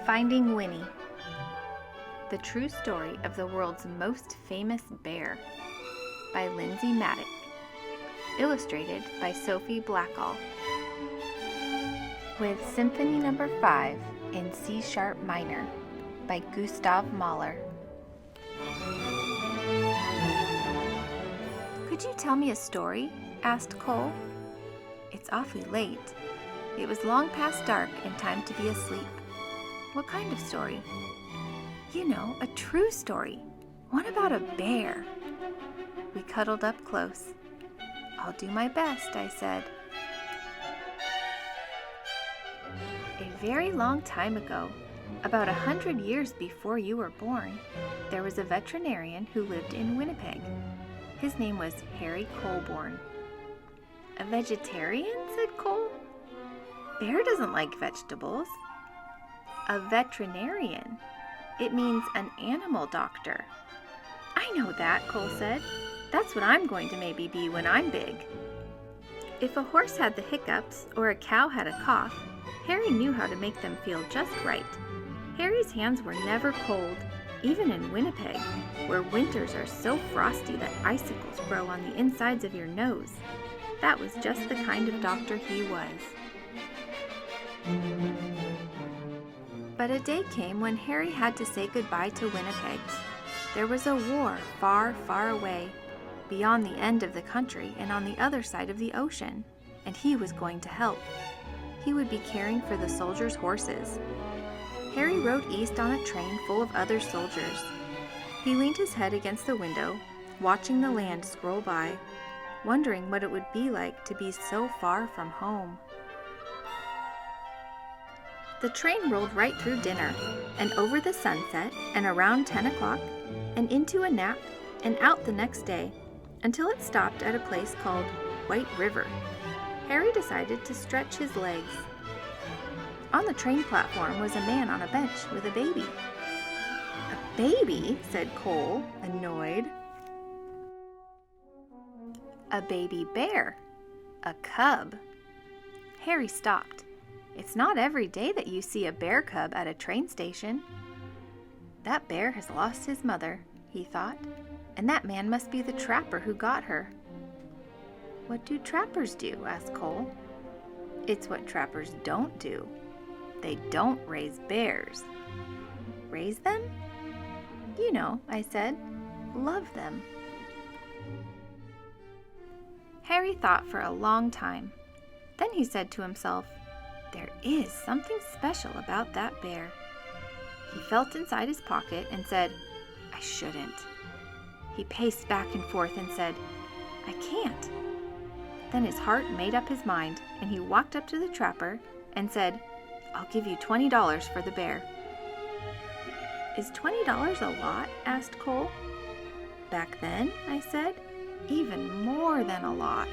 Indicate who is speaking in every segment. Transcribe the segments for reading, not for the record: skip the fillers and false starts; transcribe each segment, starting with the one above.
Speaker 1: Finding Winnie, the true story of the world's most famous bear, by Lindsay Mattick, illustrated by Sophie Blackall, with Symphony No. 5 in C-sharp minor by Gustav Mahler. "Could you tell me a story?" asked Cole. "It's awfully late. It was long past dark and time to be asleep." "What kind of story?" "You know, a true story. One about a bear." We cuddled up close. "I'll do my best," I said. A very long time ago, about 100 years before you were born, there was a veterinarian who lived in Winnipeg. His name was Harry Colborne. "A vegetarian?" said Cole. "Bear doesn't like vegetables." "A veterinarian. It means an animal doctor." "I know that," Cole said. "That's what I'm going to maybe be when I'm big." If a horse had the hiccups or a cow had a cough, Harry knew how to make them feel just right. Harry's hands were never cold, even in Winnipeg, where winters are so frosty that icicles grow on the insides of your nose. That was just the kind of doctor he was. But a day came when Harry had to say goodbye to Winnipeg. There was a war far, far away, beyond the end of the country and on the other side of the ocean, and he was going to help. He would be caring for the soldiers' horses. Harry rode east on a train full of other soldiers. He leaned his head against the window, watching the land scroll by, wondering what it would be like to be so far from home. The train rolled right through dinner, and over the sunset, and around 10 o'clock, and into a nap, and out the next day, until it stopped at a place called White River. Harry decided to stretch his legs. On the train platform was a man on a bench with a baby. "A baby?" said Cole, annoyed. "A baby bear. A cub." Harry stopped. It's not every day that you see a bear cub at a train station. That bear has lost his mother, he thought, and that man must be the trapper who got her. "What do trappers do?" asked Cole. "It's what trappers don't do. They don't raise bears." "Raise them?" "You know," I said, "love them." Harry thought for a long time. Then he said to himself, "There is something special about that bear." He felt inside his pocket and said, "I shouldn't." He paced back and forth and said, "I can't." Then his heart made up his mind, and he walked up to the trapper and said, "I'll give you $20 for the bear." "Is $20 a lot?" asked Cole. "Back then," I said, "even more than a lot."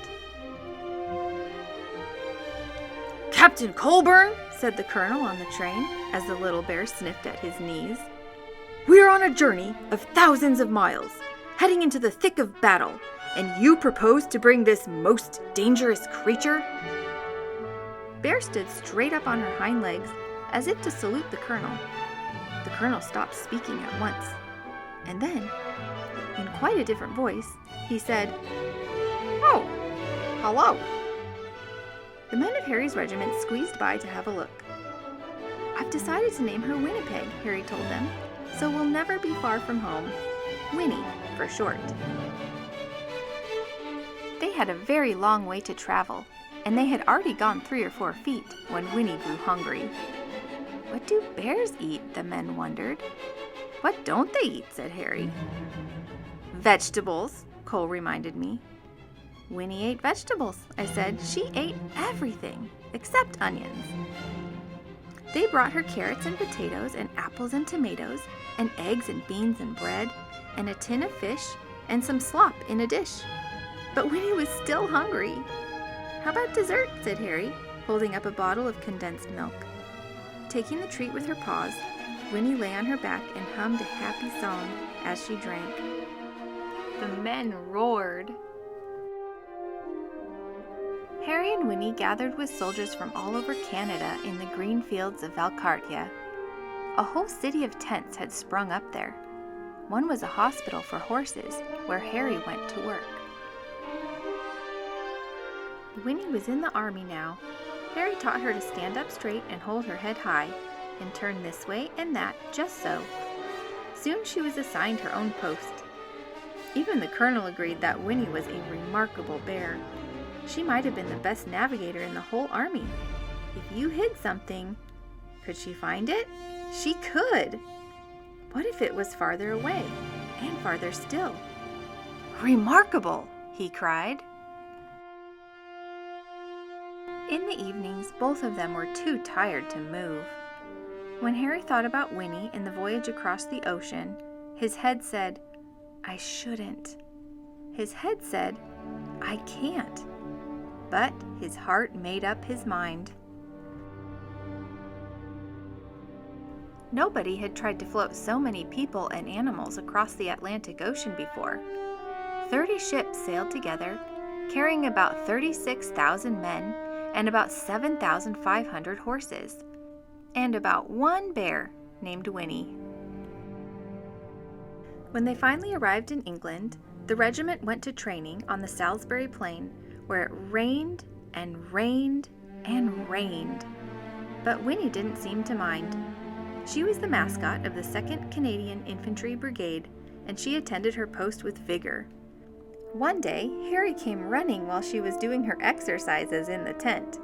Speaker 1: "Captain Colborne," said the colonel on the train, as the little bear sniffed at his knees, "we're on a journey of thousands of miles, heading into the thick of battle, and you propose to bring this most dangerous creature?" Bear stood straight up on her hind legs, as if to salute the colonel. The colonel stopped speaking at once, and then, in quite a different voice, he said, "Oh, hello." The men of Harry's regiment squeezed by to have a look. "I've decided to name her Winnipeg," Harry told them, "so we'll never be far from home. Winnie, for short." They had a very long way to travel, and they had already gone 3 or 4 feet when Winnie grew hungry. "What do bears eat?" the men wondered. "What don't they eat?" said Harry. "Vegetables," Cole reminded me. Winnie ate vegetables, I said. She ate everything except onions. They brought her carrots and potatoes and apples and tomatoes and eggs and beans and bread and a tin of fish and some slop in a dish. But Winnie was still hungry. "How about dessert?" said Harry, holding up a bottle of condensed milk. Taking the treat with her paws, Winnie lay on her back and hummed a happy song as she drank. The men roared. Harry and Winnie gathered with soldiers from all over Canada in the green fields of Valcartier. A whole city of tents had sprung up there. One was a hospital for horses, where Harry went to work. Winnie was in the army now. Harry taught her to stand up straight and hold her head high, and turn this way and that, just so. Soon she was assigned her own post. Even the colonel agreed that Winnie was a remarkable bear. She might have been the best navigator in the whole army. If you hid something, could she find it? She could! What if it was farther away, and farther still? Remarkable! He cried. In the evenings, both of them were too tired to move. When Harry thought about Winnie and the voyage across the ocean, his head said, "I shouldn't." His head said, "I can't." But his heart made up his mind. Nobody had tried to float so many people and animals across the Atlantic Ocean before. 30 ships sailed together, carrying about 36,000 men and about 7,500 horses, and about one bear named Winnie. When they finally arrived in England, the regiment went to training on the Salisbury Plain, where it rained and rained and rained. But Winnie didn't seem to mind. She was the mascot of the 2nd Canadian Infantry Brigade, and she attended her post with vigor. One day, Harry came running while she was doing her exercises in the tent.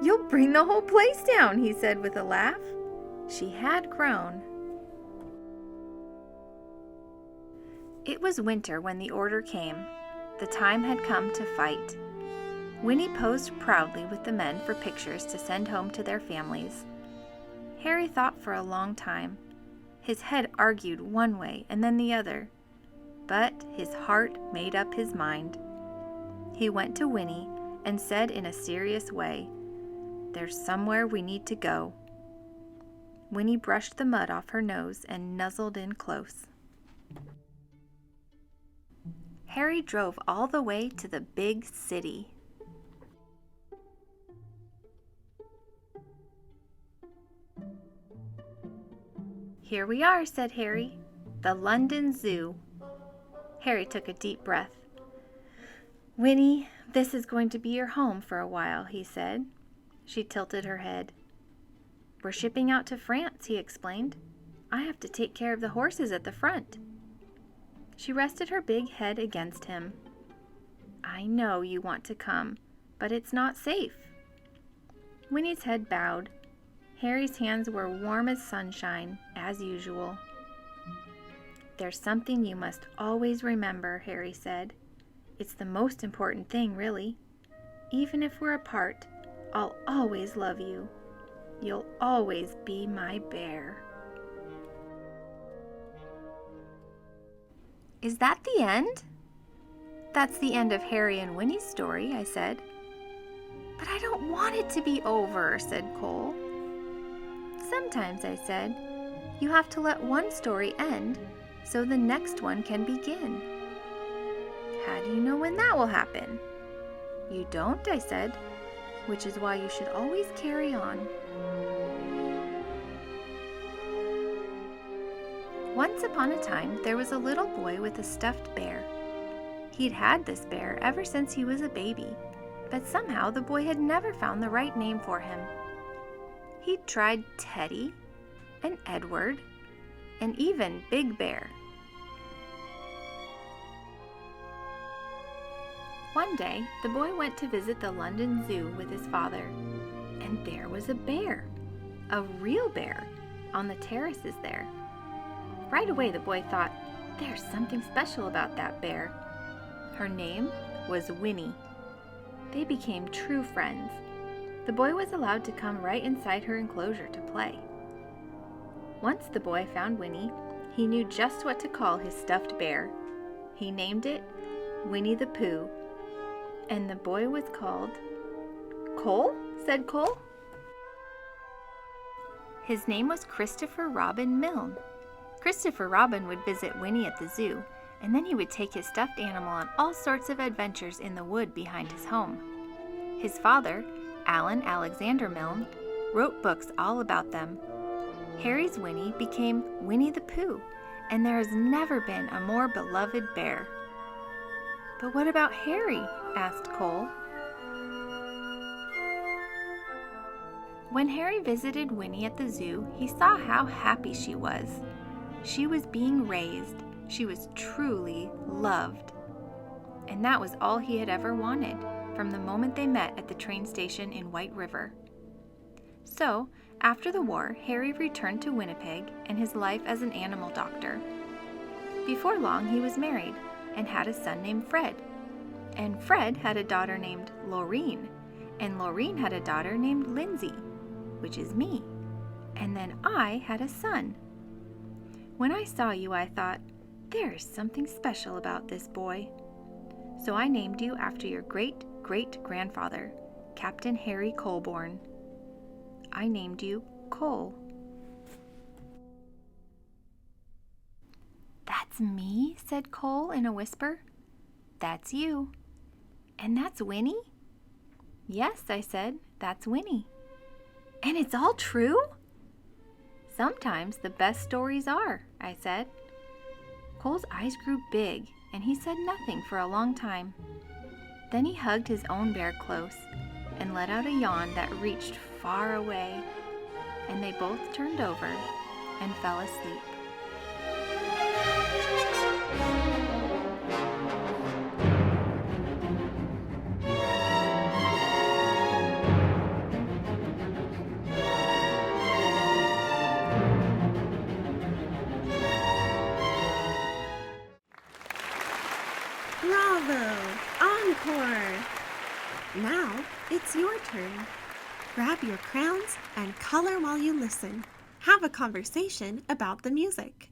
Speaker 1: "You'll bring the whole place down," he said with a laugh. She had grown. It was winter when the order came. The time had come to fight. Winnie posed proudly with the men for pictures to send home to their families. Harry thought for a long time. His head argued one way and then the other, but his heart made up his mind. He went to Winnie and said in a serious way, "There's somewhere we need to go." Winnie brushed the mud off her nose and nuzzled in close. Harry drove all the way to the big city. "Here we are," said Harry. "The London Zoo." Harry took a deep breath. "Winnie, this is going to be your home for a while," he said. She tilted her head. "We're shipping out to France," he explained. "I have to take care of the horses at the front." She rested her big head against him. "I know you want to come, but it's not safe." Winnie's head bowed. Harry's hands were warm as sunshine, as usual. "There's something you must always remember," Harry said. "It's the most important thing, really. Even if we're apart, I'll always love you. You'll always be my bear." "Is that the end?" "That's the end of Harry and Winnie's story," I said. "But I don't want it to be over," said Cole. "Sometimes," I said, "you have to let one story end so the next one can begin." "How do you know when that will happen?" "You don't," I said, "which is why you should always carry on." Once upon a time, there was a little boy with a stuffed bear. He'd had this bear ever since he was a baby, but somehow the boy had never found the right name for him. He'd tried Teddy and Edward and even Big Bear. One day, the boy went to visit the London Zoo with his father, and there was a bear, a real bear, on the terraces there. Right away, the boy thought, "There's something special about that bear." Her name was Winnie. They became true friends. The boy was allowed to come right inside her enclosure to play. Once the boy found Winnie, he knew just what to call his stuffed bear. He named it Winnie the Pooh, and the boy was called... "Cole?" said Cole. His name was Christopher Robin Milne. Christopher Robin would visit Winnie at the zoo, and then he would take his stuffed animal on all sorts of adventures in the wood behind his home. His father, Alan Alexander Milne, wrote books all about them. Harry's Winnie became Winnie the Pooh, and there has never been a more beloved bear. "But what about Harry?" asked Cole. When Harry visited Winnie at the zoo, he saw how happy she was. She was being raised. She was truly loved. And that was all he had ever wanted from the moment they met at the train station in White River. So, after the war, Harry returned to Winnipeg and his life as an animal doctor. Before long, he was married and had a son named Fred. And Fred had a daughter named Laureen, and Laureen had a daughter named Lindsay, which is me. And then I had a son. When I saw you, I thought, there is something special about this boy. So I named you after your great-great-grandfather, Captain Harry Colborne. I named you Cole. "That's me," said Cole in a whisper. "That's you." "And that's Winnie?" "Yes," I said, "that's Winnie." "And it's all true?" "Sometimes the best stories are," I said. Cole's eyes grew big, and he said nothing for a long time. Then he hugged his own bear close and let out a yawn that reached far away, and they both turned over and fell asleep.
Speaker 2: Bravo! Encore! Now it's your turn. Grab your crowns and color while you listen. Have a conversation about the music.